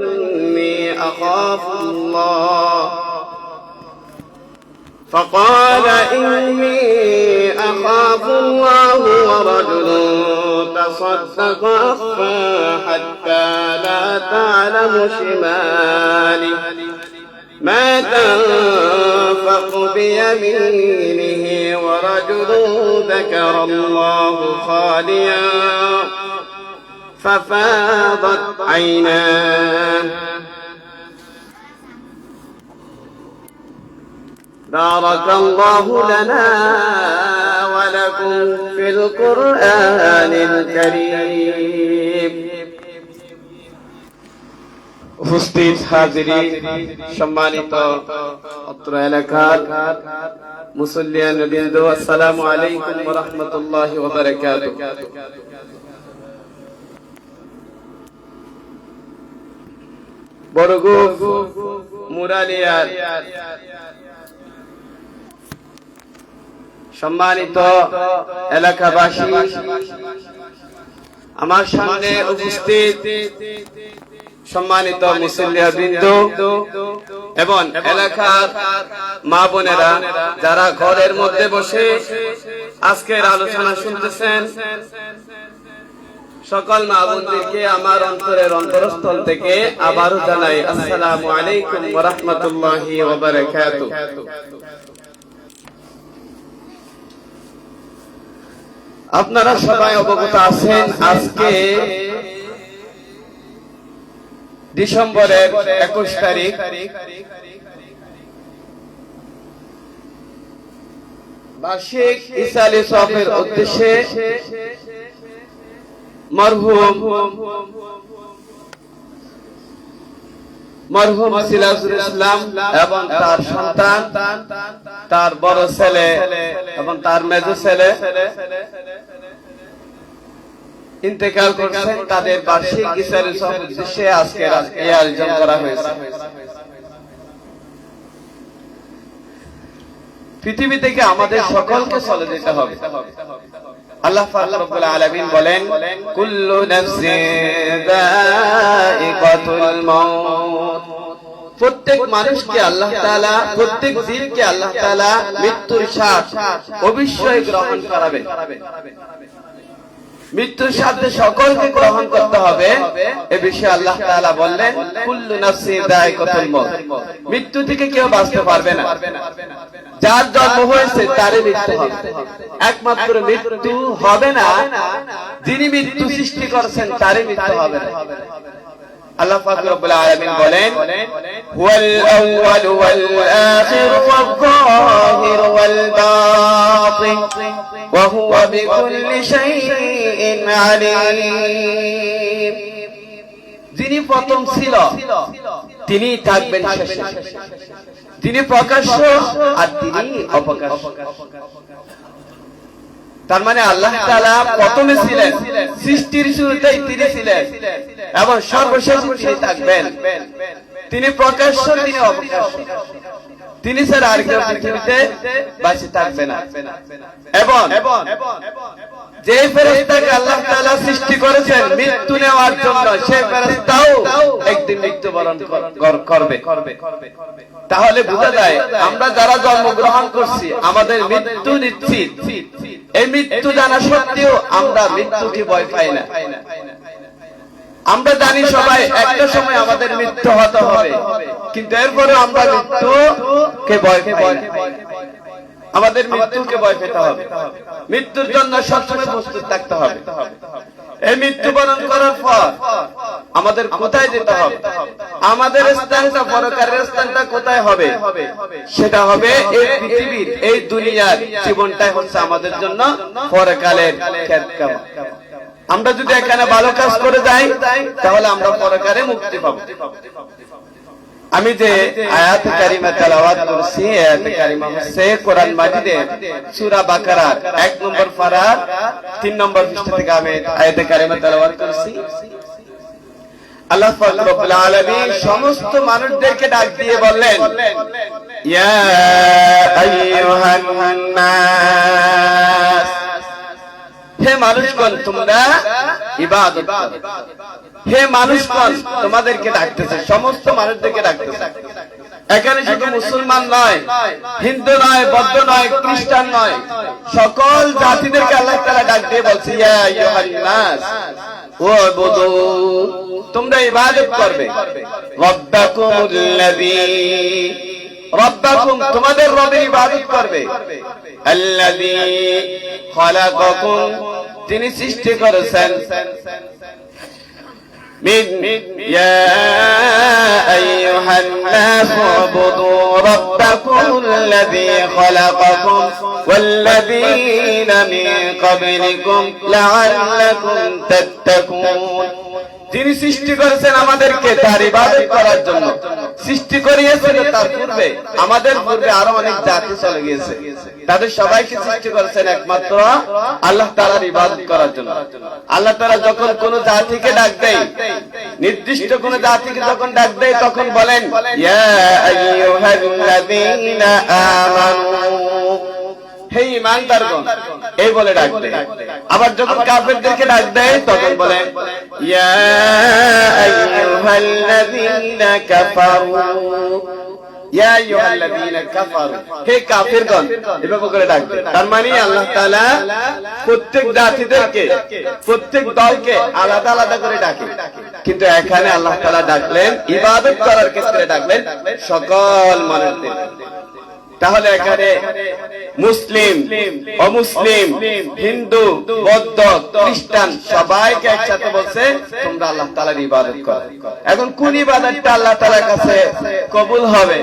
إني أخاف الله فقال إني أخاف الله ورجل تصدق أخفى حتى لا تعلم شمالي ما تنفق بيمينه ورجل ذكر الله خاليا ففاضت عيناه بارك الله لنا ولكم في القرآن الكريم উপস্থিত হাজিরিন সম্মানিত অত্র এলাকার মুসল্লিয়ান বৃন্দ আসসালামু আলাইকুম ওয়া রাহমাতুল্লাহি ওয়া বারাকাতুহু বড়গুপ মুরালিয়ার সম্মানিত এলাকাবাসী আমার সামনে উপস্থিত সম্মানিত মুসল্লিবৃন্দ এবং এলাকার মা বোনেরা যারা ঘরের মধ্যে বসে আজকের আলোচনা শুনতেছেন সকল মা বোনদেরকে আমার অন্তরের অন্তরস্থল থেকে আবারও জানাই আসসালামু আলাইকুম ওয়া রাহমাতুল্লাহি ওয়া বারাকাতুহু। আপনারা সবাই অবগত আছেন আজকে ডিসেম্বরের 21 তারিখ বার্ষিক ইসালি সফের উদ্দেশ্যে মরহুম সিরাজুল ইসলাম এবং তার সন্তান তার বড় ছেলে এবং তার মেজো ছেলে ইন্তেকাল করেছেন। তাদের বার্ষিক ইসালি সফের উদ্দেশ্যে আজকে এই আয়োজন করা হয়েছে। পৃথিবী থেকে আমাদের সকলকে চলে যেতে হবে। আল্লাহ পাক রব্বুল আলামিন বলেন কুল্লু নাফসিন যায়িকাতুল মাউত, প্রত্যেক মানুষকে আল্লাহ তাআলা, প্রত্যেক জীবকে আল্লাহ তাআলা মৃত্যুর স্বাদ অবশ্যই গ্রহণ করাবেন। মৃত্যুর সাথে সকলকে গ্রহণ করতে হবে এ বিষয়ে আল্লাহ তাআলা বললেন কুল্লু নাফসিন যায়িকাতুল মাউত, মৃত্যু থেকে কেউ বাঁচতে পারবে না। যার জন্ম হয়েছে তারই মৃত্যু হবে, একমাত্র মৃত্যু হবে না যিনি মৃত্যু সৃষ্টি করেছেন তারই মৃত্যু হবে না। আল্লাহ পাক রব্বুল আলামিন বলেন হুয়াল আউয়াল ওয়াল আখির ওয়াল যাহির ওয়াল বাতিন ওয়া হুয়া বিকুল্লি শাইইন আলীম, যিনি প্রথম ছিল তিনি থাকবেন শেষে, তিনি প্রকাশ্য আর তিনি অপ্রকাশ্য। তার মানে আল্লাহ তাআলা প্রথমে ছিলেন, সৃষ্টির শুরুতেই তিনি ছিলেন এবং সর্বশেষে তিনি থাকবেন। তিনি প্রকাশ্য, তিনি অপ্রকাশ্য, তিনি ছাড়া আর কেউ পৃথিবীতে বাঁচে থাকবে না। এবং যে ফেরেশতাকে আল্লাহ তাআলা সৃষ্টি করেছেন মৃত্যু নেওয়ার জন্য, সেই ফেরেশতাও একদিন মৃত্যুবরণ করবে। তাহলে বোঝা যায় আমরা যারা জন্মগ্রহণ করছি আমাদের মৃত্যু নিশ্চিত। এই মৃত্যু জানা সত্ত্বেও আমরা মৃত্যুকে ভয় পাই না। আমরা জানি সবাই একটা সময় আমাদের মৃত্যু হতে হবে, কিন্তু এরপরে আমরা মৃত্যুকে ভয় পাই না। আমাদের মৃত্যুকে ভয় পেতে হবে, মৃত্যুর জন্য সবসময় প্রস্তুত থাকতে হবে। এই মৃত্যুবরণ করার পর আমাদের কোথায় যেতে হবে, আমাদের স্থানটা, পরকালের স্থানটা কোথায় হবে, সেটা হবে এই পৃথিবীর, এই দুনিয়ার জীবনটাই হচ্ছে আমাদের জন্য পরকালের খেদমত। আমরা যদি এখানে ভালো কাজ করে যাই তাহলে আমরা পরকালে মুক্তি পাবো। আমি যে আয়াত কারিমা তেলাওয়াত করেছি, আয়াত কারিমা হচ্ছে কোরআন মাজিদের সূরা বাকারার 1 নম্বর পারার 3 নম্বর পৃষ্ঠা থেকে আমি আয়াত কারিমা তেলাওয়াত করেছি। আল্লাহ পাক রব্বুল আলামিন সমস্ত মানুষদেরকে ডাক দিয়ে বললেন ইয়া আইয়ুহান নাস, হে মানুষগণ তোমরা ইবাদত করো। হে মানুষগণ তোমাদেরকে ডাকতেছে, সমস্ত মানুষদেরকে ডাকতেছে। এখানে শুধু মুসলমান নয়, হিন্দু নয়, বৌদ্ধ নয়, খ্রিস্টান নয়, সকল জাতিদেরকে আল্লাহ তাআলা ডাক দিয়ে বলছে ইয়া আইয়ুহান নাস ওয়াবুদু, তোমরা ইবাদত করবে রাব্বাকুমুল্লাযী, রব্বাকুম তোমাদের রবের ইবাদত করবে, আল্লাযী খালাকাকুম তিনি সৃষ্টি করেছেন, ইয়া আইয়ুহান নাস উবুদু রাব্বাকুমুল্লাযী খালাকাকুম ওয়াল্লাযীনা মিন ক্বাবলিকুম লাআল্লাকুম তাত্তাকুন, যিনি সৃষ্টি করেছেন আমাদেরকে তার ইবাদত করার জন্য, সৃষ্টি করিয়েছেন তার পূর্বে, আমাদের পূর্বে আরো অনেক জাতি চলে গিয়েছে, তাদের সবাইকে সৃষ্টি করেছেন একমাত্র আল্লাহ তাআলার ইবাদত করার জন্য। আল্লাহ তাআলা যখন কোন জাতিকে ডাক দেয়, নির্দিষ্ট কোন জাতিকে যখন ডাক দেয়, তখন বলেন ইয়া আইয়ুহাল্লাযীনা আমানু, হে ঈমানদারগণ, এই বলে ডাক দেয়। আবার যখন কাফেরদেরকে ডাক দেয় তখন বলেন ইয়া আইয়ুহাল্লাযীনা কাফারু, ইয়া আইয়ুহাল্লাযীনা কাফারু, হে কাফিরগণ, এভাবে করে ডাক দেয়। তার মানে আল্লাহ তাআলা প্রত্যেক জাতিদেরকে, প্রত্যেক দলকে আলাদা আলাদা করে ডাকে, কিন্তু এখানে আল্লাহ তাআলা ডাকলেন ইবাদত করার ক্ষেত্রে ডাকলেন সকল মানুষদের। তাহলে এখানে মুসলিম, অমুসলিম, হিন্দু, বৌদ্ধ, খ্রিস্টান সবাইকে একসাথে বলছে তোমরা আল্লাহ তাআলার ইবাদত করো। এখন কোন ইবাদতটা আল্লাহ তাআলার কাছে কবুল হবে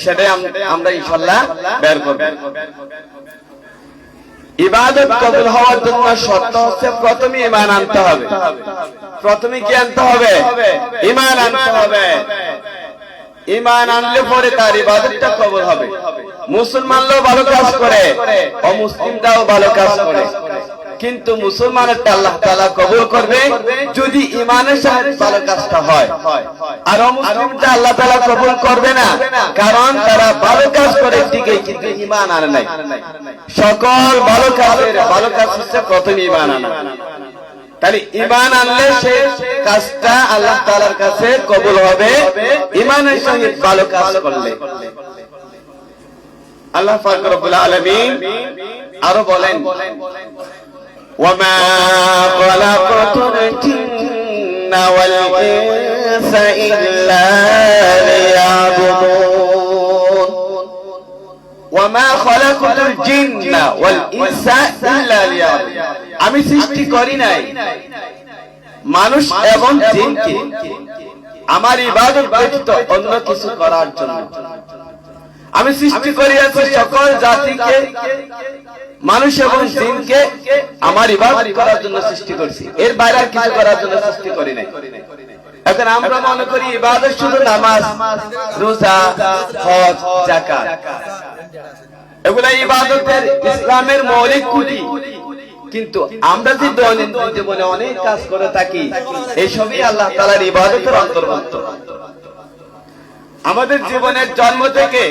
সেটাই আমরা ইনশাআল্লাহ বের করব। ইবাদত কবুল হওয়ার জন্য শর্ত হচ্ছে প্রথমে ঈমান আনতে হবে। প্রথমে কি আনতে হবে? ঈমান আনতে হবে। ঈমান আনলে পরে তার ইবাদতটা কবুল হবে। মুসলমানরাও ভালো কাজ করে, অমুসলিমরাও ভালো কাজ করে, কিন্তু মুসলমানেরটা আল্লাহ তাআলা কবুল করবে যদি ঈমানের সাথে ভালো কাজটা হয়, আর অমুসলিমটা আল্লাহ তাআলা কবুল করবে না, কারণ তারা ভালো কাজ করে ঠিকই কিন্তু ঈমান আনে নাই। সকল ভালো কাজের ভালো কাজ হচ্ছে প্রথমে ঈমান আনা। তাহলে ঈমান আনলে সে কাজটা আল্লাহ তাআলার কাছে কবুল হবে ঈমানের সঙ্গে ভালো কাজ করলে। আল্লাহ পাক রব্বুল আলামিন আরো বলেন ওয়ামা খালাকাতুল জিন্না ওয়াল ইনসা ইল্লা লিয়াবুদুন, ওয়ামা খালাকাতুল জিন্না ওয়াল ইনসা ইল্লা লিয়াবুদুন, আমি সৃষ্টি করি নাই মানুষ এবং জিনকে আমার ইবাদত ব্যতীত অন্য কিছু করার জন্য। আমি সৃষ্টি করিয়াছি সকল জাতিকে, মানুষ এবং জিনকে আমার ইবাদত করার জন্য সৃষ্টি করছি, এর বাইরে আর কিছু করার জন্য সৃষ্টি করি নাই। এখন আমরা মনে করি ইবাদত শুধু নামাজ, রোজা, হজ, যাকাত, এগুলা ইবাদতের ইসলামের মৌলিক খুঁটি, কিন্তু আমরা যে দৈনন্দিন জীবনে অনেক কাজ করে থাকি এইসবই আল্লাহ তাআলার ইবাদতের অন্তর্ভুক্ত। আমাদের জীবনের জন্ম থেকে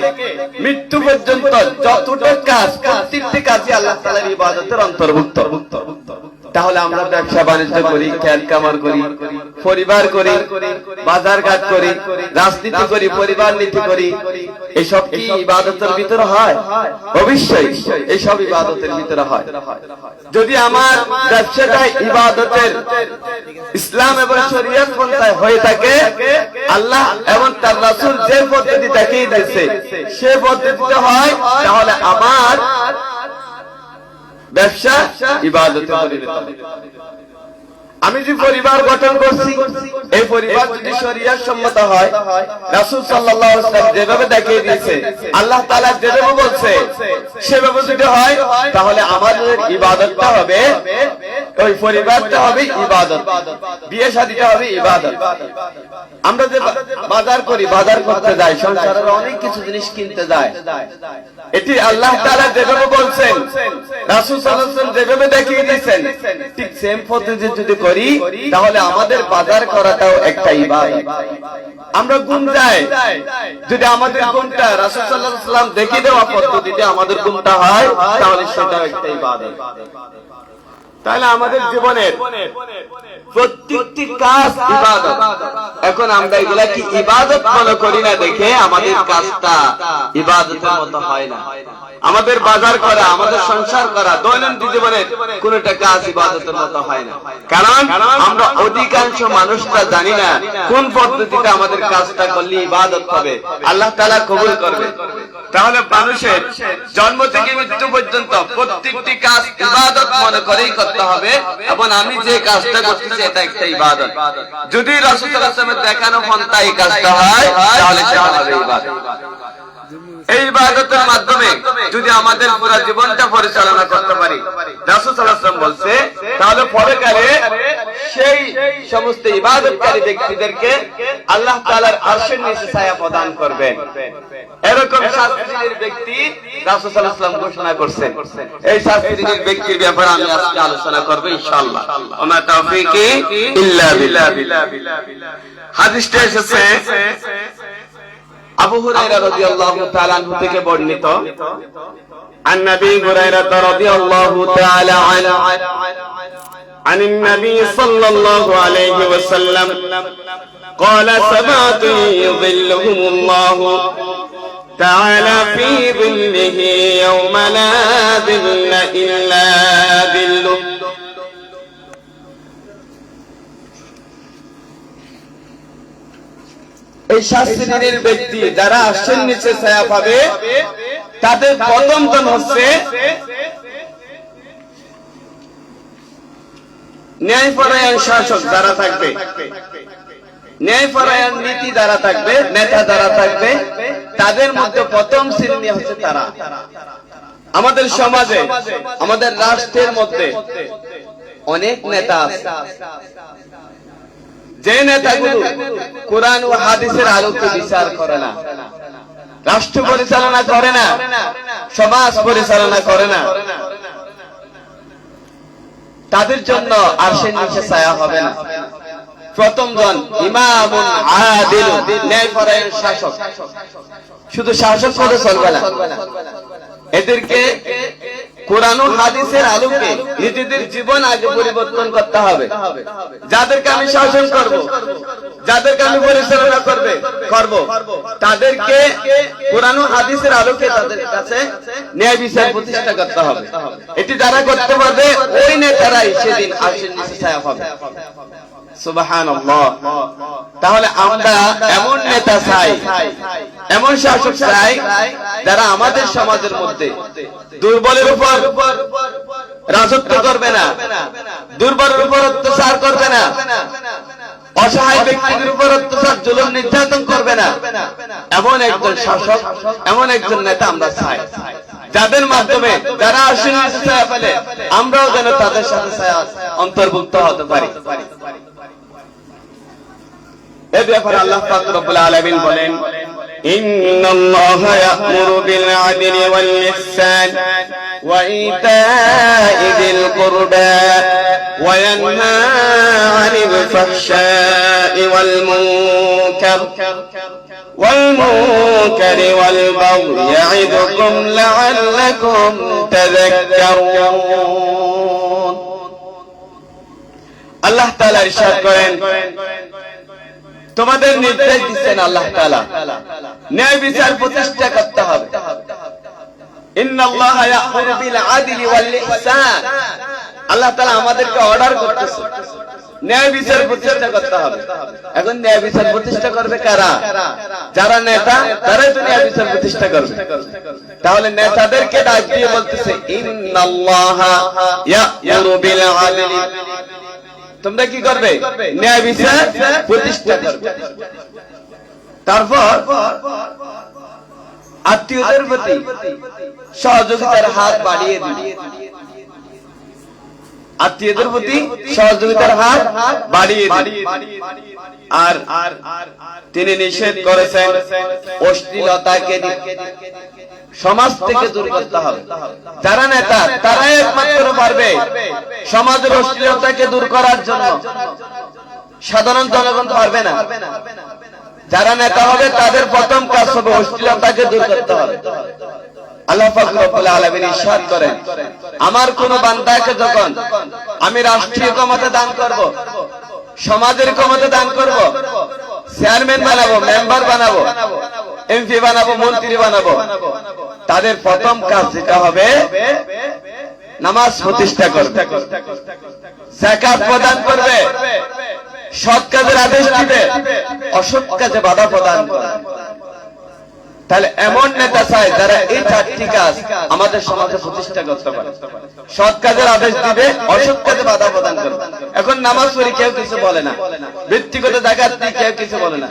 মৃত্যু পর্যন্ত যতটা কাজ, প্রত্যেকটি কাজই আল্লাহ তাআলার ইবাদতের অন্তর্ভুক্ত। তাহলে আমরা ব্যবসা বাণিজ্য করি, খেত কামার করি, পরিবার করি, বাজার ঘাট করি, রাজনীতি করি, পরিবার নীতি করি, এসব কি ইবাদতের ভিতরে হয়? অবশ্যই এসব ইবাদতের ভিতরে হয়। যদি আমার ব্যবসাটা ইবাদতের ইসলাম এবং শরীয়ত পন্থায় হয়ে থাকে, আল্লাহ এবং তার রাসূল যে পদ্ধতি দেখিয়ে দিয়েছে সে পদ্ধতিতে হয়, তাহলে আমার ব্যবসা ইবাদতে পরিণত হবে। আমি যে পরিবার গঠন করছি এই পরিবার যদি শরীয়ত সম্মত হয়, রাসূল সাল্লাল্লাহু আলাইহি ওয়াসাল্লাম যেভাবে দেখিয়ে দিয়েছে, আল্লাহ তাআলা যেভাবে বলছে সেভাবে যদি হয়, তাহলে আমাদের ইবাদতটা হবে, ওই পরিবারটা হবে ইবাদত, বিয়ে শাদীটা হবে ইবাদত। আমরা যে বাজার করি, বাজার করতে যাই, সংসারের অনেক কিছু জিনিস কিনতে যাই, এটি আল্লাহ তাআলা যেভাবে বলছেন, রাসূল সাল্লাল্লাহু আলাইহি ওয়াসাল্লাম যেভাবে দেখিয়ে দিয়েছেন, ঠিক সেম পদ্ধতি যদি করি তাহলে আমাদের বাজার করাটাও একটা ইবাদত। আমরা গুণ যাই, যদি আমাদের গুণটা রাসূল সাল্লাল্লাহু আলাইহি ওয়াসাল্লাম দেখিয়ে দেওয়া পদ্ধতিতে আমাদের গুণটা হয়, তাহলে সেটাও একটা ইবাদত। তাহলে আমাদের জীবনের প্রত্যেকটি কাজ ইবাদত। এখন আমরা এগুলা কি ইবাদত মনে করি না দেখে আমাদের কাজটা ইবাদতের মতো হয় না। আমাদের বাজার করা, আমাদের সংসার করা, দৈনন্দিন জীবনের কোনটা কাজ ইবাদতের মতো হয় না। কারণ আমরা অধিকাংশ মানুষটা জানি না কোন পদ্ধতিতে আমাদের কাজটা করলে ইবাদত হবে, আল্লাহ তাআলা কবুল করবে। তাহলে মানুষের জন্ম থেকে মৃত্যু পর্যন্ত প্রত্যেকটি কাজ ইবাদত মনে করেই করতে হবে, এবং আমি যে কাজটা করতেছি এটা একটা ইবাদত। যদি রাসূল সাল্লাল্লাহু আলাইহি ওয়াসাল্লামের দেখানো পন্থায় এই কাজটা হয় তাহলে সেটা হবে ইবাদত। এই ইবাদতের মাধ্যমে যদি আমাদের পুরো জীবনটা পরিচালনা করতে পারি, রাসূল সাল্লাল্লাহু আলাইহি ওয়াসাল্লাম বলছে, তাহলে পরকালে সেই সমস্ত ইবাদতকারী ব্যক্তিদেরকে আল্লাহ তাআলার আরশের নিচে ছায়া প্রদান করবেন। এরকম 7 শ্রেণীর ব্যক্তি রাসূল সাল্লাল্লাহু আলাইহি ওয়াসাল্লাম ঘোষণা করছেন। এই 7 শ্রেণীর ব্যক্তির ব্যাপারে আমি আজকে আলোচনা করব ইনশাআল্লাহ। ওমা তাওফীকি ইল্লা বিল্লাহ। হাদিসটা এসেছে আবু হুরায়রা রাদিয়াল্লাহু তাআলা আনহু থেকে বর্ণিত, عن نبي هريرة رضي الله تعالى عنه عن النبي صلى الله عليه وسلم قال 7 يظلهم الله تعالى في ظله يوم لا ظل إلا ظله এই 7 শ্রেণীর ব্যক্তি যারা আরশের নিচে ছায়া পাবে, তাদের প্রথম জন হচ্ছে ন্যায়পরায়ণ শাসক যারা থাকবে, ন্যায়পরায়ণ নীতি যারা থাকবে, নেতা যারা থাকবে, তাদের মধ্যে প্রথম শ্রেণী হচ্ছে তারা। আমাদের সমাজে, আমাদের রাষ্ট্রের মধ্যে অনেক নেতা আছে, যে নেতাগুলো কোরআন ও হাদিসের আলোকে বিচার করে না, রাষ্ট্র পরিচালনা করে না, সমাজ পরিচালনা করে না, তাদের জন্য আরশের নিচে ছায়া হবে না। প্রথম জন ইমামুন আদিল, ন্যায়পরায়ণ শাসক। শুধু শাসক পদে চলবে না, এদেরকে কোরআন ও হাদিসের আলোকে নিজেদের জীবন আগে পরিবর্তন করতে হবে। যাদেরকে আমি শাসন করব, যাদেরকে আমি পরিচালনা করব, তাদেরকে কোরআন ও হাদিসের আলোকে তাদের কাছে ন্যায় বিচার প্রতিষ্ঠা করতে হবে। এটি যারা করতে পারবে ওই নেতারাই সেদিন আরশের নিচে ছায়া পাবে। সুবহানাল্লাহ। তাহলে আমরা এমন নেতা চাই, এমন শাসক চাই যারা আমাদের সমাজের মধ্যে দুর্বলের উপর রাজত্ব করবে না, দুর্বলের উপর অত্যাচার করবে না, অসহায় ব্যক্তিদের উপর অত্যাচার জুলুম নির্যাতন করবে না, এমন একজন শাসক, এমন একজন নেতা আমরা চাই, যাদের মাধ্যমে যারা আরশের নিচে ছায়া পেলে আমরাও যেন তাদের সাথে ছায়া অন্তর্ভুক্ত হতে পারি। এ ব্যাপারে আল্লাহ পাক রব্বুল আলামিন বলেন, ইন্নাল্লাহা ইয়া'মুরু বিল আদলি ওয়াল ইহসান ওয়া ইতা'i যিল কুরবা ওয়া ইয়ানহা 'আনিল ফাহশা'i ওয়াল মুনকারি ওয়াল বাগyi ইয়া'iদুকুম লা'আল্লাকুম তাযাক্কারুন। আল্লাহ তাআলা ইরশাদ করেন, তোমাদের নির্দেশ দিচ্ছেন আল্লাহ তাআলা ন্যায় বিচার প্রতিষ্ঠা করতে হবে। ইন্নাল্লাহা ইয়া'মুরু বিল আদলি ওয়াল ইহসান, আল্লাহ তাআলা আমাদেরকে অর্ডার করতেছে ন্যায় বিচার প্রতিষ্ঠা করতে হবে। এখন ন্যায় বিচার প্রতিষ্ঠা করবে কারা? যারা নেতা, তারাই তো ন্যায় বিচার প্রতিষ্ঠা করবে। তাহলে নেতাদেরকে ডাক দিয়ে বলতেছে, ইন্নাল্লাহা ইয়া'মুরু বিল আদলি, তোমরা কি করবে? ন্যায় বিচার প্রতিষ্ঠা করবে। তারপর আত্মীয়দের প্রতি সহযোগিতার হাত বাড়িয়ে দিবে, আত্মীয়দের প্রতি সহযোগিতার হাত বাড়িয়ে দিবে। আর তিনি নিষেধ করেছেন অশ্লীলতাকে সমাজ থেকে দূর করতে হবে। যারা নেতা তারাই একমাত্র পারবে সমাজের অশ্লীলতাকে দূর করার জন্য, সাধারণ জনগণ পারবে না। যারা নেতা হবে তাদের প্রথম কাজ হবে অশ্লীলতাকে দূর করতে হবে। আল্লাহ পাক রব্বুল আলামিন ইরশাদ করেন, আমার কোন বান্দাকে যখন আমি রাষ্ট্রীয় ক্ষমতা দান করব, সমাজের ক্ষমতা দান করব, চেয়ারম্যান বানাবো, মেম্বার বানাবো, এমপি বানাবো, মন্ত্রী বানাবো, তাদের প্রথম কাজ যেটা হবে নামাজ প্রতিষ্ঠা করবে, যাকাত প্রদান করবে, সৎ কাজের আদেশ দিবে, অসৎ কাজে বাধা প্রদান করবে। তাহলে এমন নেতা চাই যারা এই চারটি কাজ আমাদের সমাজে প্রতিষ্ঠা করতে পারে। সৎ কাজের আদেশ দিবে, অসৎ কাজে বাধা প্রদান করবে। এখন নামাজ পড়ি কেউ কিছু বলে না, ব্যক্তিগত জাকাত দিই কেউ কিছু বলে না।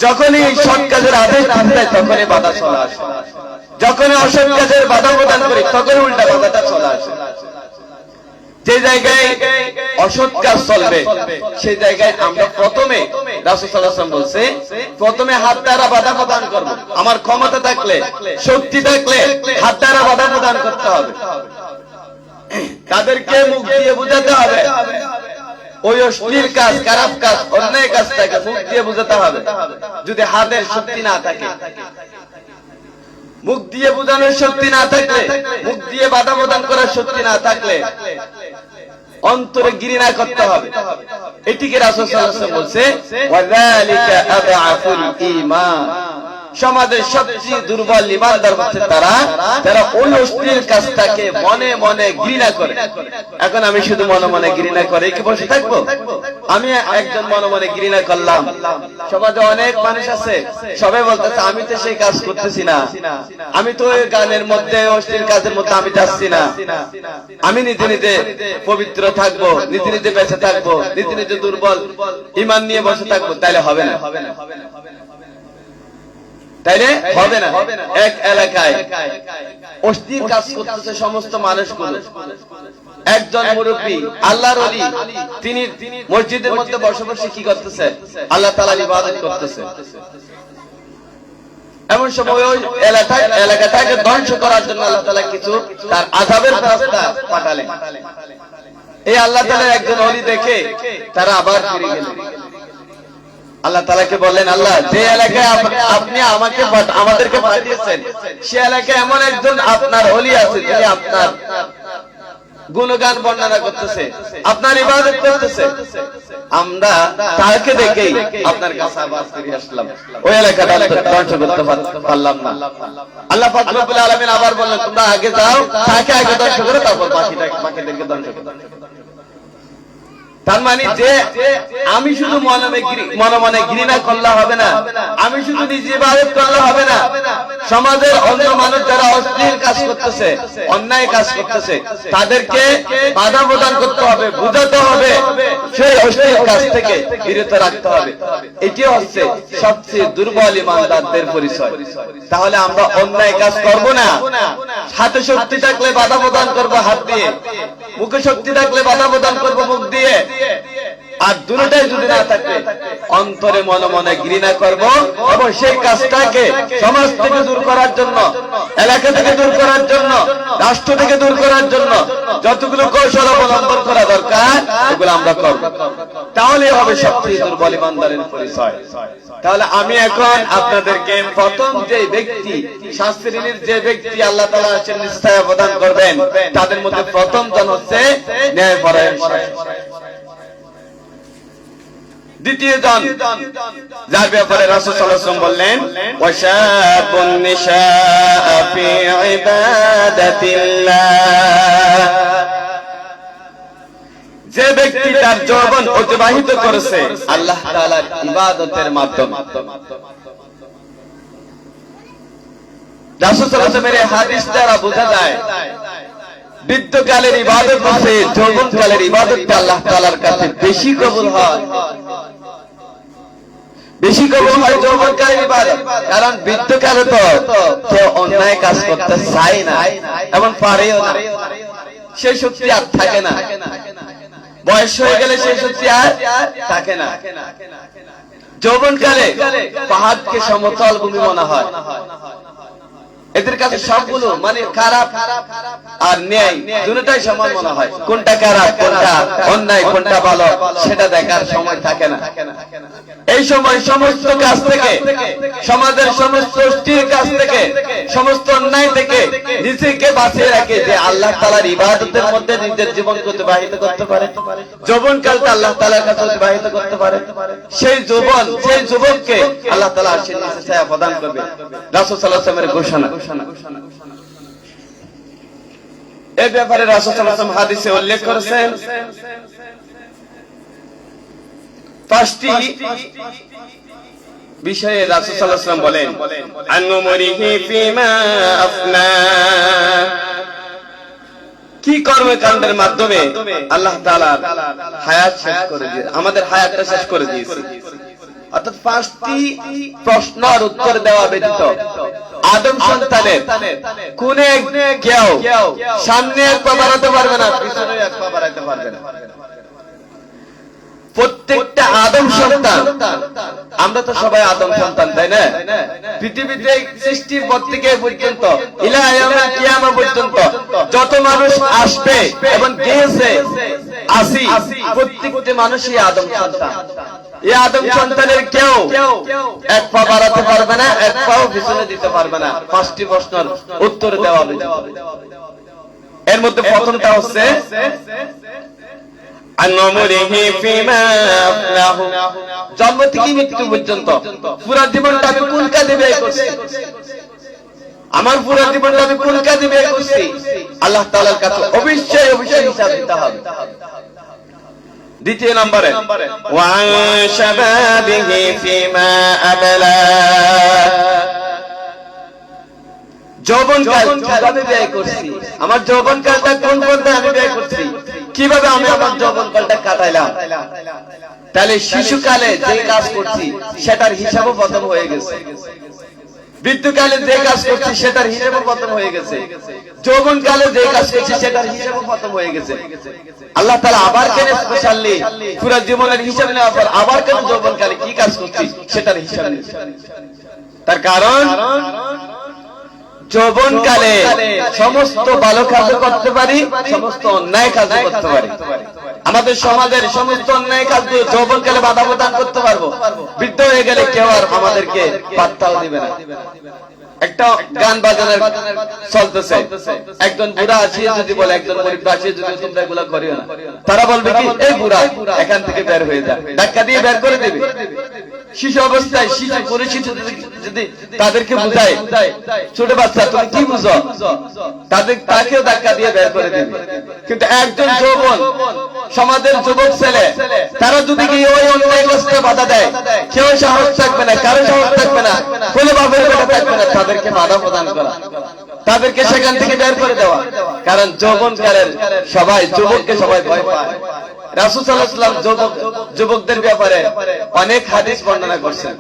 যখনই সৎ কাজের আদেশ দিতে তখনই বাধা চলে আসে, যখনই অসৎ কাজের বাধা প্রদান করি তখনই উল্টা বাধাটা চলে আসে। যে জায়গায় অসৎ কাজ চলবে সেই জায়গায় আমরা প্রথমে রাসূল সাল্লাল্লাহু আলাইহি ওয়াসাল্লাম বলছে, প্রথমে হাত দ্বারা বাধা প্রদান করব। আমার ক্ষমতা থাকলে, শক্তি থাকলে হাত দ্বারা বাধা প্রদান করতে হবে। তাদেরকে মুখ দিয়ে বোঝাতে হবে, ওই অশ্লীল কাজ, খারাপ কাজ, অন্যায় কাজটাকে মুখ দিয়ে বোঝাতে হবে। যদি হাতের শক্তি না থাকে, মুখ দিয়ে বোঝানোর শক্তি না থাকলে, মুখ দিয়ে বাধা প্রদান করার শক্তি না থাকলে অন্তরে ঘৃণা করতে হবে। এটিকে রাসূল সাল্লাল্লাহু আলাইহি ওয়াসাল্লাম বলছে, ওয়াযালিকা আযআফুল ঈমান। সমাজের সবচেয়ে দুর্বল ঈমানদার হচ্ছে তারা ওই অশ্লীল কাজটাকে মনে মনে ঘৃণা করে। এখন আমি শুধু মনে মনে ঘৃণা করে কি বসে থাকবো? আমি একজন মনে মনে ঘৃণা করলাম, সমাজে অনেক মানুষ আছে, সবাই বলতেছে আমি তো সেই কাজ করতেছি না, আমি তো ওই গানের মধ্যে, অশ্লীল কাজের মধ্যে আমি যাচ্ছি না, আমি নিজে নিজে পবিত্র থাকবো, নিজে নিজে বেঁচে থাকবো, নিজে নিজে দুর্বল ঈমান নিয়ে বসে থাকবো। তাইলে হবে না, তাইলে হবে না। এক এলাকায় অশ্লীল কাজ করতেছে সমস্ত মানুষগুলো। একজন মুরব্বী, আল্লাহর ওলি, তিনি মসজিদের মধ্যে বসে বসে কি করতেছে? আল্লাহ তাআলার ইবাদত করতেছে। এমন সময় ওই এলাকাটাকে ধ্বংস করার জন্য আল্লাহ তাআলা কিছু তার আযাবের ফেরেশতা পাঠালেন। এই আল্লাহ তাআলার একজন ওলি দেখে তারা আবার ফিরে গেলেন। আল্লাহ তাআলাকে বললেন, আল্লাহ যে এলাকায় আপনি আমাদেরকে পাঠিয়েছেন সে এলাকায় এমন একজন আপনার ওলি আছে, যিনি আপনার গুণগান বর্ণনা করতেছে, আপনার ইবাদত করতেছে। আমরা তাকে দেখেই আপনার কাছে আবার ফিরে আসলাম, ওই এলাকাটা ধ্বংস করতে পারলাম না। আল্লাহ পাক রব্বুল আলামিন আবার বললেন, তোমরা আগে যাও, তাকে আগে ধ্বংস করো, তারপর বাকিদেরকে ধ্বংস করো। তার মানে যে আমি শুধু মনে মনে ঘৃণা করলে হবে না, আমি শুধু নিজে ইবাদত করলে হবে না, সমাজের অন্য মানুষ যারা অশ্লীল কাজ করতেছে, অন্যায় কাজ করতেছে, তাদেরকে বাধা প্রদান করতে হবে, বুঝাতে হবে, সেই অশ্লীল কাজ থেকে বিরত রাখতে হবে। এটি হচ্ছে সবচেয়ে দুর্বল ঈমানদারদের পরিচয়। তাহলে আমরা অন্যায় কাজ করব না, হাতে শক্তি থাকলে বাধা প্রদান করব হাত দিয়ে, মুখে শক্তি থাকলে বাধা প্রদান করব মুখ দিয়ে, আর দুটোটাই যদি না থাকে অন্তরে মনে মনে ঘৃণা করব এবং সেই কাজটাকে সমাজ থেকে দূর করার জন্য, এলাকা থেকে দূর করার জন্য, রাষ্ট্র থেকে দূর করার জন্য যতগুলো কৌশল অবলম্বন করা দরকার এগুলো আমরা করব। তাহলে হবে সবচেয়ে দুর্বল ঈমানদারের পরিচয়। তাহলে আমি এখন আপনাদেরকে প্রথম যে ব্যক্তি, 7 শ্রেণীর যে ব্যক্তি আল্লাহ তাআলা নিশ্চয় প্রদান করবেন, তাদের মধ্যে প্রথম জন হচ্ছে ন্যায়পরায়ণ। দ্বিতীয় জন যার ব্যাপারে রাসূল সাল্লাল্লাহু আলাইহি ওয়াসাল্লাম বললেন, ওয়াশাবুন নিশাআ ফি ইবাদাতিল্লাহ। যে ব্যক্তি তার যৌবন অতিবাহিত করেছে আল্লাহ তাআলার ইবাদতের মাধ্যমে। রাসূল সাল্লাল্লাহু আলাইহি ওয়াসাল্লামের হাদিস দ্বারা বোঝা যায় বৃদ্ধকালের ইবাদত হচ্ছে যৌবনকালের ইবাদতটা আল্লাহ তাআলার কাছে বেশি কবুল হয়, বেশি কবুল হয় যৌবনকালের ইবাদত। কারণ বৃদ্ধকালে তো কেউ অন্যায় কাজ করতে চায় না এবং পারেও না, সেই শক্তি আর থাকে না, বয়স হয়ে গেলে সেই শক্তি আর থাকে না। যৌবনকালে পাহাড়কে সমতল ভূমি মনে হয়, এদের কাছে সবগুলো মানে খারাপ আর ন্যায় দুটোটাই সমান মনে হয়। কোনটা খারাপ, কোনটা অন্যায়, কোনটা ভালো সেটা দেখার সময় থাকে না। এই সময় সমস্ত কাজ থেকে, সমাজের সমস্ত অস্থির কাজ থেকে, সমস্ত অন্যায় থেকে নিজেকে বাঁচিয়ে রাখে যে আল্লাহ তাআলার ইবাদতের মধ্যে নিজের জীবনকে অতিবাহিত করতে পারে, যৌবনকালটা আল্লাহ তাআলার কাছে অতিবাহিত করতে পারে, সেই যৌবন, সেই যুবককে আল্লাহ তাআলা আরশের নিচে ছায়া প্রদান করবে। রাসূল সাল্লাল্লাহু আলাইহি ওয়াসাল্লামের ঘোষণা। এই ব্যাপারে রাসূল সাল্লাল্লাহু আলাইহি ওয়াসাল্লাম হাদিসে উল্লেখ করেছেন 5টি বিষয়ে। রাসূল সাল্লাল্লাহু আলাইহি ওয়াসাল্লাম বলেন, আনমুরিহি ফিমা আফনা, কি কর্মকাণ্ডের মাধ্যমে আল্লাহ তাআলা হায়াত শেষ করে দিয়ে, আমাদের হায়াতটা শেষ করে দিয়েছে। অর্থাৎ 5টি প্রশ্নের উত্তর দেওয়া ব্যতীত আদম সন্তানের কোন কেউ সামনে এক পা বাড়াতে পারবে না, পিছনে এক পা বাড়াতে পারবে না। প্রত্যেকটা আদম সন্তান, আমরা তো সবাই আদম সন্তান, তাই না? পৃথিবীতে সৃষ্টির পর থেকে পর্যন্ত ইলা ইয়াউমিল কিয়ামা পর্যন্ত যত মানুষ আসবে এবং গিয়েছে আসি, প্রত্যেকটা মানুষই আদম সন্তান। এই আদম সন্তানের কেউ এক পা বাড়াতে পারবে না, এক পাও পিছনে দিতে পারবে না 5টি প্রশ্নের উত্তর দেওয়া হবে। এর মধ্যে প্রথমটা হচ্ছে জন্ম থেকে মৃত্যু পর্যন্ত পুরা জীবনটা আমি কোন কাজে ব্যয় করছি, আমার পুরা জীবনটা আমি কোন কাজে ব্যয় করছি, আল্লাহ তাআলার কাছে অবশ্যই অবশ্যই হিসাব দিতে হবে। দ্বিতীয় নম্বরে ওয়ান শাবাবিহি ফিমা আবলা, যৌবনকাল কিভাবে ব্যয় করছি, আমার যৌবনকালটা কোন পর্যায়ে আমি ব্যয় করছি, কিভাবে আমি আমার যৌবনকালটা কাটাইলাম। তাহলে শিশুকালে যে কাজ করছি সেটার হিসাবও প্রথম হয়ে গেছে, বৃদ্ধকালে যে কাজ করছি সেটার হিসাবও প্রথম হয়ে গেছে, যৌবনকালে যে কাজ করছি সেটার হিসাবও প্রথম হয়ে গেছে। আল্লাহ তাআলা আবার কেন স্পেশালি পুরো জীবনের হিসাব নেওয়ার পর আবার কেন যৌবনকালে কি কাজ করছি সেটার হিসাব নিচ্ছে? তার কারণ যৌবনকালে সমস্ত ভালো কাজ করতে পারি, সমস্ত অন্যায় কাজ করতে পারি। আমাদের সমাজের সমস্ত অন্যায় কাজগুলো যৌবনকালে বাধা প্রদান করতে পারবো, বৃদ্ধ হয়ে গেলে কেউ আর আমাদেরকে পাত্তাও দিবে না। একটা গান বাজানোর চলতেছে, একজন বুড়া আসিয়ে যদি বলে, একজন মুরিদ আসিয়ে যদি তোমরা এগুলো করিও না, তারা বলবে কি, এই বুড়া এখান থেকে বের হয়ে যা, ধাক্কা দিয়ে বের করে দিবে। শিশু অবস্থায় শিশু করে শিশু যদি তাদেরকে বুঝায়, ছোট বাচ্চা তুমি কি বুঝো, তাকেও ধাক্কা দিয়ে বের করে দিবে। কিন্তু একজন যৌবন সমাজের যুবক ছেলে, তারা যদি গিয়ে ওই অন্যায় কাজে বাধা দেয়, কেউ সাহস থাকবে না, কারো সাহস থাকবে না, কোন বাপের বেটা থাকবে না তাদেরকে বাধা প্রদান করা, তাদেরকে সেখান থেকে বের করে দেওয়া। কারণ যৌবনকালের সবাই যুবককে সবাই ভয় পায়। রাসূল সাল্লাল্লাহু আলাইহি ওয়াসাল্লাম যুবকদের ব্যাপারে অনেক হাদিস বর্ণনা করছেন।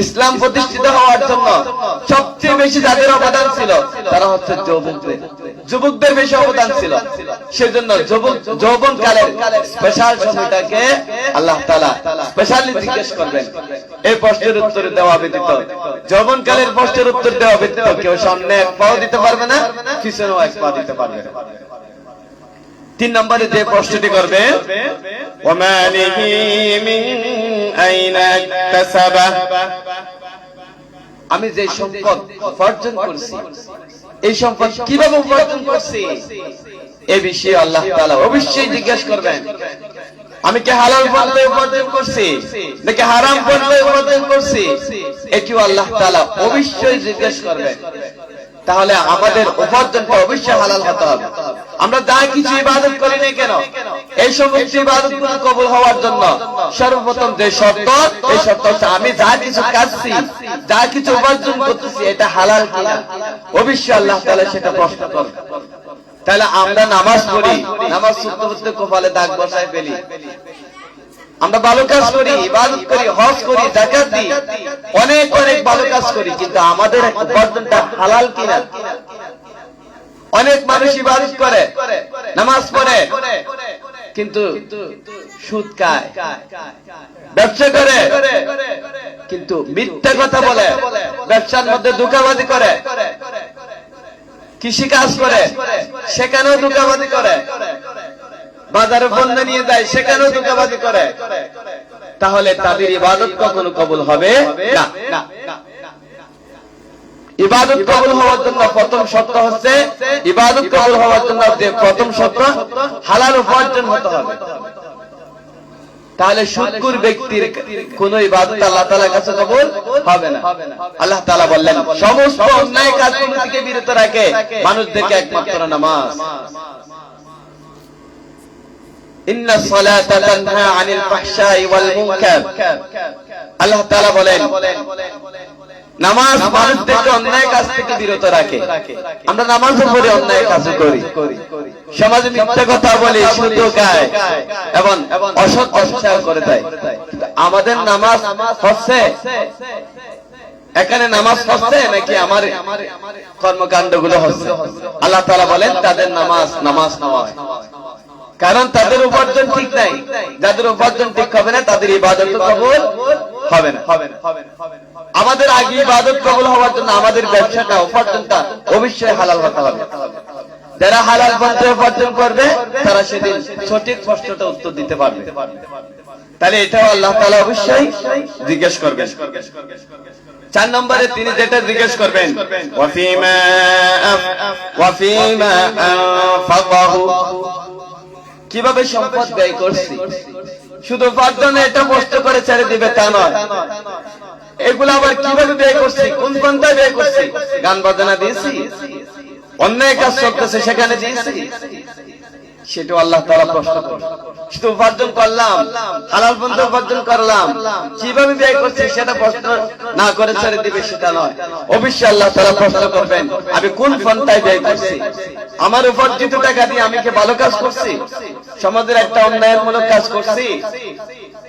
ইসলাম প্রতিষ্ঠিত হওয়ার জন্য সবচেয়ে বেশি যাদের অবদান ছিল তারা হচ্ছে যুবকদের, যুবকদের বেশি অবদান ছিল। সেজন্য যৌবনকালের স্পেশাল সময়টাকে আল্লাহ তাআলা স্পেশালি জিজ্ঞেস করবেন। এই প্রশ্নের উত্তর দেওয়া ব্যতীত, যৌবনকালের প্রশ্নের উত্তর দেওয়া ব্যতীত কেউ সামনে এক পাও দিতে পারবে না, পিছনেও এক পা দিতে পারবে না। 3 নম্বরে যে প্রশ্নটি করবে, ওয়ামালিহি মিন আইনা ইকতাসাবা, আমি যে সম্পদ উপার্জন করছি এই সম্পদ কিভাবে উপার্জন করছি, এই বিষয়ে আল্লাহ তাআলা অবশ্যই জিজ্ঞেস করবেন। আমি কি হালাল পন্থায় উপার্জন করছি নাকি হারাম পন্থায় উপার্জন করছি, এটিও আল্লাহ তাআলা অবশ্যই জিজ্ঞেস করবেন। তাহলে আমাদের উপার্জনটা অবশ্যই হালাল হতে হবে। আমরা যা কিছু ইবাদত করি না কেন, এই সমস্ত ইবাদতগুলো কবুল হওয়ার জন্য সর্বপ্রথম যে শর্ত, এই শর্ত হচ্ছে আমি যা কিছু কাজছি, যা কিছু উপার্জন করতেছি এটা হালাল কিনা, অবশ্যই আল্লাহ তাআলা সেটা প্রশ্ন করবেন। তাহলে আমরা নামাজ পড়ি, নামাজ পড়তে পড়তে কপালে দাগ বসায় ফেলি, আমরা ভালো কাজ করি, ইবাদত করি, হজ করি, যাকাত দিই, অনেক অনেক ভালো কাজ করি, কিন্তু আমাদের উপার্জনটা হালাল কিনা। অনেক মানুষ ইবাদত করে, নামাজ পড়ে, কিন্তু সুদ খায়, ব্যবসা করে, কিন্তু মিথ্যা কথা বলে, ব্যবসার মধ্যে ধোঁকাবাজি করে, কৃষি কাজ করে সেখানেও ধোঁকাবাজি করে, বাজারে পণ্য নিয়ে যায় সেখানেও ধোঁকাবাজি করে, তাহলে তাদের ইবাদত কখনো কবুল হবে না। ইবাদত কবুল হওয়ার জন্য প্রথম শর্ত হচ্ছে, ইবাদত কবুল হওয়ার জন্য যে প্রথম শর্ত হালাল উপার্জন হতে হবে। তাহলে সুদখোর ব্যক্তির কোন ইবাদত আল্লাহ তাআলার কাছে কবুল হবে না। আল্লাহ তাআলা বললেন সমস্ত অন্যায় কাজগুলো থেকে বিরত রাখে মানুষদেরকে একমাত্র নামাজ। ইন্নাস সালাতা তানহা আনিল ফাহশাই ওয়াল মুনকার, আল্লাহ তাআলা বলেন নামাজ মানুষদেরকে অন্যায় কাজ থেকে বিরত রাখে। আমরা নামাজও পড়ি, অন্যায় কাজও করি, সমাজে মিথ্যা কথা বলি, সুদ খাই এবং অসৎ ব্যবসা করে দেয়। আমাদের নামাজ হচ্ছে, এখানে নামাজ হচ্ছে নাকি আমার কর্মকাণ্ড গুলো হচ্ছে? আল্লাহ তাআলা বলেন তাদের নামাজ নয়, কারণ তাদের উপার্জন ঠিক নাই। যাদের উপার্জন ঠিক হবে না তাদের ইবাদত কবুল হবে না। আমাদের আগে ইবাদত কবুল হওয়ার জন্য আমাদের ব্যবসাটা, উপার্জনটা অবশ্যই হালাল হতে হবে। যারা হালাল পন্থে উপার্জন করবে তারা সেদিন সঠিক প্রশ্নটা উত্তর দিতে পারবে। তাহলে এটাও আল্লাহ তাআলা অবশ্যই জিজ্ঞেস করবেন। 4 নম্বরে তিনি যেটা জিজ্ঞেস করবেন, ওয়াফিমা আনফাকাহু, কিভাবে সম্পদ ব্যয় করছি। শুধু উপার্জনে এটা কষ্ট করে ছেড়ে দিবে তা নয়, এগুলো আবার কিভাবে ব্যয় করছি, কোন পন্থায় ব্যয় করছি। গান বাজনা দিয়েছি, অন্যায় কাজ করতেছে সেখানে দিয়েছি, সেটা আল্লাহ তাআলা প্রশ্ন করেন। শুধু উপার্জন করলাম, হালাল পন্থা উপার্জন করলাম, কিভাবে ব্যয় করছি সেটা প্রশ্ন না করে ছেড়ে দিবে সেটা নয়। অবশ্যই আল্লাহ তাআলা প্রশ্ন করবেন আমি কোন পন্থায় ব্যয় করছি, আমার উপার্জিত টাকা দিয়ে আমি কি ভালো কাজ করছি, সমাজের একটা উন্নয়নমূলক কাজ করছি,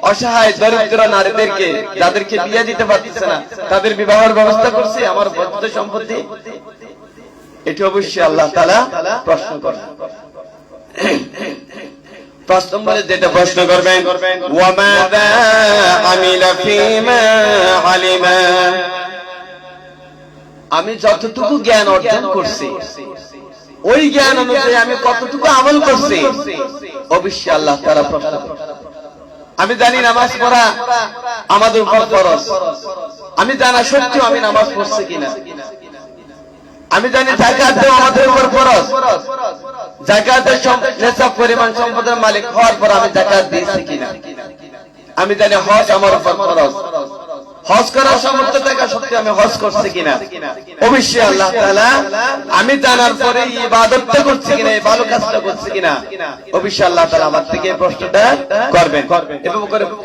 অসহায় দরিদ্র নারীদেরকে যাদেরকে বিয়ে দিতে পারতেছে না তাদের বিবাহের ব্যবস্থা করছি, আমার বদ্ধ সম্পত্তি, এটি অবশ্যই আল্লাহ তাআলা প্রশ্ন করেন। 5 নম্বরে যেটা প্রশ্ন করবেন, ওয়ামাযা আমিলা ফীমা আলিমা, আমি যতটুকু জ্ঞান অর্জন করছি ওই জ্ঞান অনুযায়ী আমি কতটুকু আমল করছি, অবশ্যই আল্লাহ তাআলা প্রশ্ন করেন। আমি জানি নামাজ পড়া আমাদের উপর ফরজ, আমি জানা সত্ত্বেও আমি নামাজ পড়ছি কিনা। আমি জানি যাকাত দেওয়া আমাদের উপর ফরজ, যাকাতের নিসাব পরিমাণ সম্পদের মালিক হওয়ার পর আমি যাকাত দিয়েছি কিনা। আমি জানি হজ আমার উপর ফরজ, হজ করার সামর্থ্য থাকা সত্ত্বেও আমি হজ করছি কিনা। অবশ্যই আল্লাহ তাআলা আমি জানার পরে ইবাদতটা করছি কিনা, এই ভালো কাজটা করছি কিনা, অবশ্যই আল্লাহ তাআলা আমার থেকে এই প্রশ্নটা করবেন। এবং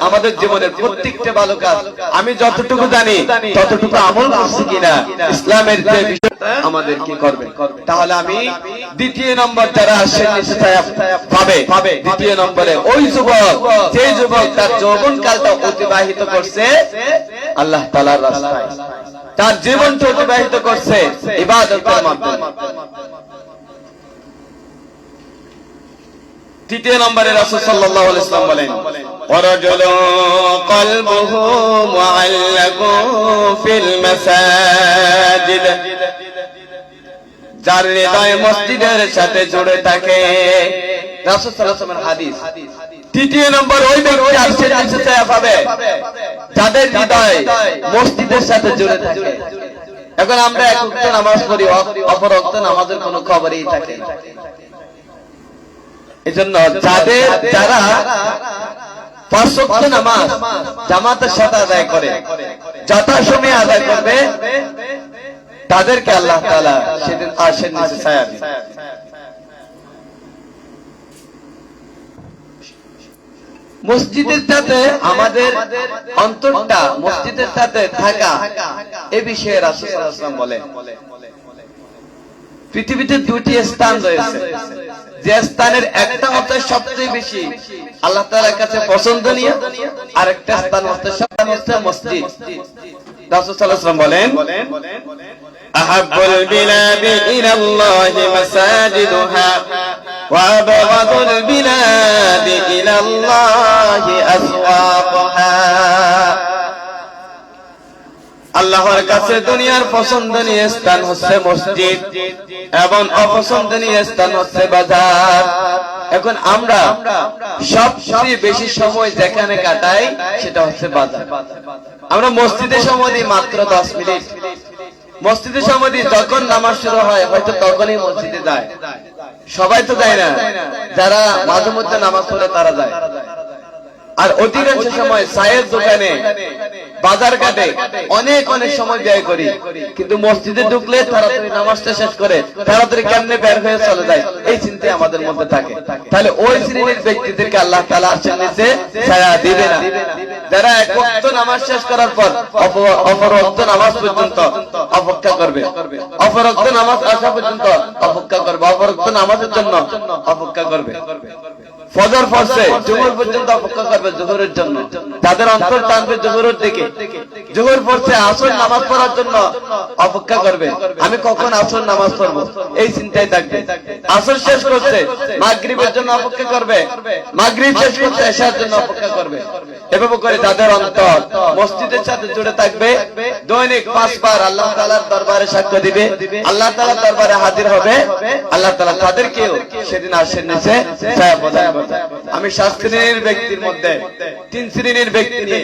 আমাদের জীবনের প্রত্যেকটা ভালো কাজ আমি যতটুকু জানি ততটুকু আমল করছি কিনা, ইসলামের যে বিষয়টা আমাদের কি করবে। তাহলে আমি 2 নম্বর যারা আসেন পাবে। 2 নম্বরে ওই যুবক, যে যুবক তার যৌবনকালটা অতিবাহিত করছে আল্লাহ তাআলার রাস্তায়, তার জীবনটা অতিবাহিত করছে ইবাদতের মাধ্যমে। 3 নম্বরে রাসূল সাল্লাল্লাহু আলাইহি ওয়াসাল্লাম বলেন, ওয়ারাজুলু কলবুহু মুআল্লাকুন ফিল মাসাজিদ, যার হৃদয় মসজিদের সাথে জুড়ে থাকে। রাসূল সাল্লাল্লাহু আলাইহি ওয়াসাল্লামের হাদিস। 3 নম্বর ওই ব্যক্তি আরশের নিচে ছায়া পাবে যাদের হৃদয় মসজিদের সাথে জুড়ে থাকে। এখন আমরা এক ওয়াক্ত নামাজ পড়ি, অপর ওয়াক্ত নামাজের কোনো খবরই থাকে না। এজন্য যারা 5 ওয়াক্ত নামাজ জামাতের সাথে আদায় করে, যথাসময়ে আদায় করবে, তাদেরকে আল্লাহ তাআলা সেদিন আরশের নিচে ছায়া দিবেন। মসজিদের সাথে আমাদের অন্তরটা মসজিদের সাথে থাকা, এ বিষয়ে রাসূল সাল্লাল্লাহু আলাইহি ওয়াসাল্লাম বলেন পৃথিবীতে 2টি স্থান রয়েছে, যে স্থানের একটা হচ্ছে সবচেয়ে বেশি আল্লাহ তাআলার কাছে পছন্দনীয়, আর একটা স্থান হচ্ছে মসজিদ। রাসূল সাল্লাল্লাহু আলাইহি ওয়াসাল্লাম বলেন, আহাব্বুল বিলাদি ইলাল্লাহি মাসাজিদুহা ওয়া আবগাদুল বিলাদি ইলাল্লাহি আসওয়াকুহা। আল্লাহর কাছে দুনিয়ার পছন্দনীয় স্থান হচ্ছে মসজিদ এবং অপছন্দনীয় স্থান হচ্ছে বাজার। এখন আমরা সবচেয়ে বেশি সময় যেখানে কাটাই সেটা হচ্ছে বাজার। আমরা মসজিদে সময় দিই মাত্র 10 মিনিট। মসজিদে সময় দিই যখন নামাজ শুরু হয়, হয়তো তখনই মসজিদে যায়। সবাই তো যায় না, যারা মাঝে মধ্যে নামাজ পড়ে তারা যায়। আর অধিকাংশ সময় চায়ের দোকানে, বাজার ঘাটে অনেক সময় ব্যয় করি, কিন্তু মসজিদে ঢুকলে তাড়াতাড়ি নামাজটা শেষ করে তাড়াতাড়ি কেমনে বের হয়ে চলে যায়, এই চিন্তা আমাদের মধ্যে থাকে। তাহলে ওই শ্রেণীর ব্যক্তিদেরকে আল্লাহ তাআলা আরশের নিচে ছায়া দিবে না, যারা এক ওয়াক্ত নামাজ শেষ করার পর অপর ওয়াক্ত নামাজ পর্যন্ত অপেক্ষা করবে, অপর ওয়াক্ত নামাজ আসা পর্যন্ত অপেক্ষা করবে, অপর ওয়াক্ত নামাজের জন্য অপেক্ষা করবে। ফজর পড়ছে, জোহর পর্যন্ত অপেক্ষা করবে জোহরের জন্য, তাদের অন্তর টানবে জোহরের দিকে। জোহর পড়ছে, আসর নামাজ পড়ার জন্য অপেক্ষা করবে, আমি কখন আসর নামাজ পড়বো এই চিন্তায় থাকবে। আসর শেষ করছে, মাগরিবের জন্য অপেক্ষা করবে, মাগরিব শেষ করছে, এশার জন্য অপেক্ষা করবে। এভাবে করে তাদের অন্তর মসজিদের সাথে জুড়ে থাকবে। দৈনিক 5 বার আল্লাহ তাআলার দরবারে সাক্ষ্য দিবে, আল্লাহ তাআলার দরবারে হাজির হবে। আল্লাহ তাআলা তাদেরকেও সেদিন আরশের নিচে ছায়া প্রদান করবে। আমি 7 শ্রেণীর ব্যক্তির মধ্যে 3 শ্রেণীর ব্যক্তি নিয়ে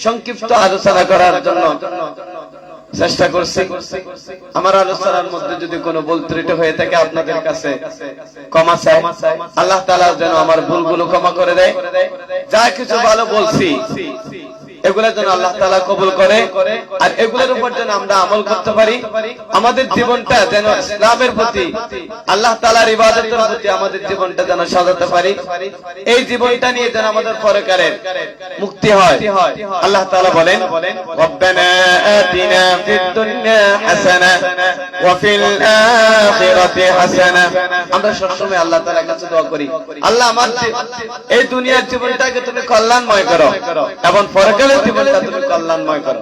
সংক্ষিপ্ত আলোচনা করার জন্য চেষ্টা করছি। আমার আলোচনার মধ্যে যদি কোনো ভুল ত্রুটি হয়ে থাকে আপনাদের কাছে ক্ষমা চাই। আল্লাহ তাআলা যেন আমার ভুলগুলো ক্ষমা করে দেয়। যা কিছু ভালো বলছি এগুলা যেন আল্লাহ তাআলা কবুল করে, আর এগুলোর উপর যেন আমরা আমল করতে পারি। আমাদের জীবনটা যেন ইসলামের প্রতি, আল্লাহ তাআলার ইবাদতের প্রতি আমাদের জীবনটা যেন সাজাতে পারি। এই জীবনটা নিয়ে যেন আমাদের পরকালের মুক্তি হয়। আল্লাহ তাআলা বলেন, রব্বানা আতিনা ফিদ দুনিয়া হাসানা ওয়া ফিল আখিরাতি হাসানা। আমরা সবসময় আল্লাহ তাআলার কাছে দোয়া করি, আল্লাহ আমার এই দুনিয়ার জীবনটাকে তুমি কল্যাণময় করো এবং পরকালের জীবনটা তুমি কল্যাণময় করো।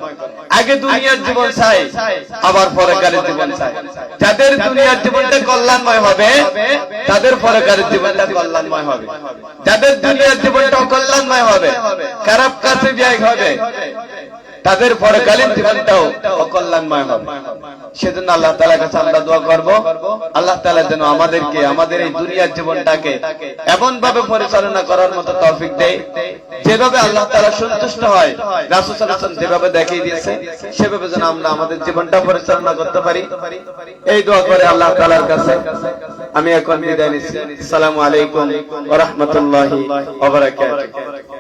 আগে দুনিয়ার জীবন চাই, আবার পরকালের জীবন চাই। যাদের দুনিয়ার জীবনটা কল্যাণময় হবে তাদের পরকালের জীবনটা কল্যাণময় হবে। যাদের দুনিয়ার জীবনটা অকল্যাণময় হবে, খারাপ কাজে ব্যয় হবে, তাদের পরকালীন জীবনটাও অকল্যাণময় হবে। সেজন্য আল্লাহ তাআলার কাছে আমরা দোয়া করব, আল্লাহ তাআলা যেন আমাদেরকে আমাদের এই দুনিয়ার জীবনটাকে এমন ভাবে পরিচালনা করার মতো তৌফিক দেয় যেভাবে আল্লাহ তাআলা সন্তুষ্ট হয়। রাসূল সাল্লাল্লাহু আলাইহি ওয়াসাল্লাম যেভাবে দেখিয়ে দিয়েছে সেভাবে যেন আমরা আমাদের জীবনটা পরিচালনা করতে পারি, এই দোয়া করে আল্লাহ তাআলার কাছে আমি এখন বিদায় নিচ্ছি। আসসালামু আলাইকুম ওয়া রাহমাতুল্লাহি ওয়া বারাকাতুহু।